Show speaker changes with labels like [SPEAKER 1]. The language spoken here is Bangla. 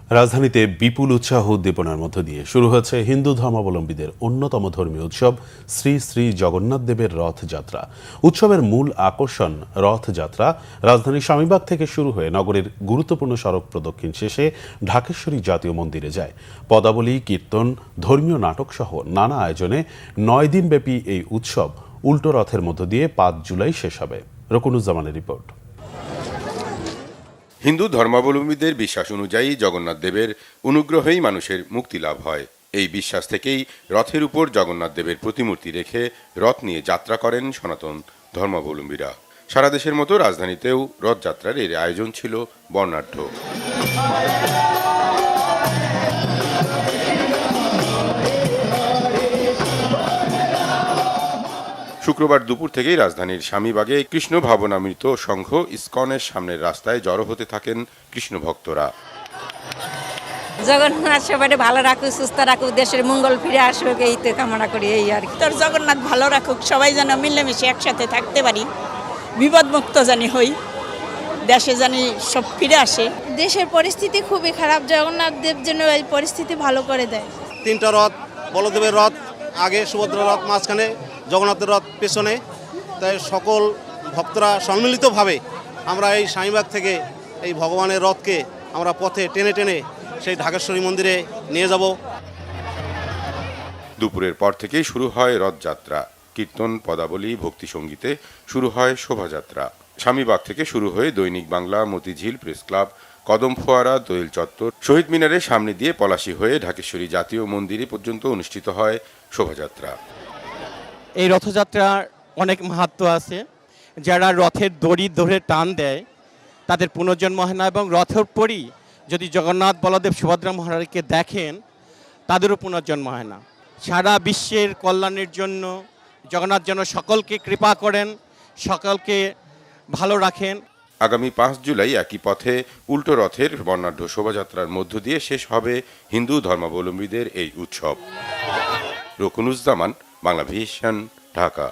[SPEAKER 1] রাজধানীতে বিপুল উৎসাহ উদ্দীপনার মধ্য দিয়ে শুরু হয়েছে হিন্দু ধর্মাবলম্বীদের অন্যতম ধর্মীয় উৎসব শ্রী শ্রী জগন্নাথ দেবের রথযাত্রা। উৎসবের মূল আকর্ষণ রথযাত্রা রাজধানীর স্বামীবাগ থেকে শুরু হয়ে নগরের গুরুত্বপূর্ণ সড়ক প্রদক্ষিণ শেষে ঢাকেশ্বরী জাতীয় মন্দিরে যায়। পদাবলী, কীর্তন, ধর্মীয় নাটক সহ নানা আয়োজনে 9 দিনব্যাপী এই উৎসব উল্টো রথের মধ্য দিয়ে 5 জুলাই শেষ হবে। রকুনুজ্জামানের রিপোর্ট।
[SPEAKER 2] হিন্দু ধর্মাবলম্বীদের বিশ্বাস অনুযায়ী জগন্নাথ দেবের অনুগ্রহেই মানুষের মুক্তি লাভ হয়। এই বিশ্বাস থেকেই রথের উপর জগন্নাথ দেবের প্রতিমূর্তি রেখে রথ নিয়ে যাত্রা করেন সনাতন ধর্মাবলম্বীরা। সারা দেশের মতো রাজধানীতেও রথযাত্রার এর আয়োজন ছিল বর্ণাঢ্য। শুক্রবার দুপুর থেকেই রাজধানীর স্বামীবাগে কৃষ্ণ ভাবনামৃত সংঘ ইসকনের সামনের রাস্তায় জড়ো হতে থাকেন কৃষ্ণ ভক্তরা।
[SPEAKER 3] জগন্নাথ সবাই ভালো রাখুক, সুস্থ রাখুক, দেশের মঙ্গল ফিরে আসুক, এই তো কামনা করি। এই আর কি,
[SPEAKER 4] তোর জগন্নাথ ভালো রাখুক, সবাই যেন মিলেমিশে একসাথে থাকতে পারি, বিপদমুক্ত জানি হই, দেশে জানি সব ফিরে আসে।
[SPEAKER 5] দেশের পরিস্থিতি খুবই খারাপ, জগন্নাথ দেব যেন এই পরিস্থিতি ভালো করে দেয়।
[SPEAKER 6] 3টা রথ, বলদেবের রথ আগে, সুভদ্রা রথ মাঝখানে, জগন্নাথের রথ পেছনে। তাই সকল ভক্তরা সম্মিলিতভাবে আমরা এই স্বামীবাগ থেকে এই ভগবানের রথকে আমরা পথে টেনে টেনে সেই ঢাকেশ্বরী মন্দিরে নিয়ে যাব।
[SPEAKER 2] দুপুরের পর থেকেই শুরু হয় রথযাত্রা। কীর্তন, পদাবলী, ভক্তি সঙ্গীতে শুরু হয় শোভাযাত্রা। স্বামীবাগ থেকে শুরু হয়ে দৈনিক বাংলা, মতিঝিল, প্রেস ক্লাব, কদম ফোয়ারা, দোয়েল চত্বর, শহীদ মিনারের সামনে দিয়ে পলাশী হয়ে ঢাকেশ্বরী জাতীয় মন্দিরে পর্যন্ত অনুষ্ঠিত হয় শোভাযাত্রা।
[SPEAKER 7] এই রথযাত্রার অনেক মাহাত্ম্য আছে। যারা রথের দড়ি ধরে টান দেয় তাদের পুনর্জন্ম হয় না, এবং রথের পরই যদি জগন্নাথ, বলদেব, সুভদ্রা মহারাজকে দেখেন তাদেরও পুনর্জন্ম হয় না। সারা বিশ্বের কল্যাণের জন্য জগন্নাথ যেন সকলকে কৃপা করেন, সকলকে ভালো রাখেন।
[SPEAKER 2] আগামী 5 জুলাই একই পথে উল্টো রথের বর্ণাঢ্য শোভাযাত্রার মধ্য দিয়ে শেষ হবে হিন্দু ধর্মাবলম্বীদের এই উৎসব। রকুনুজ্জামান, বাংলাভিশন, ঢাকা।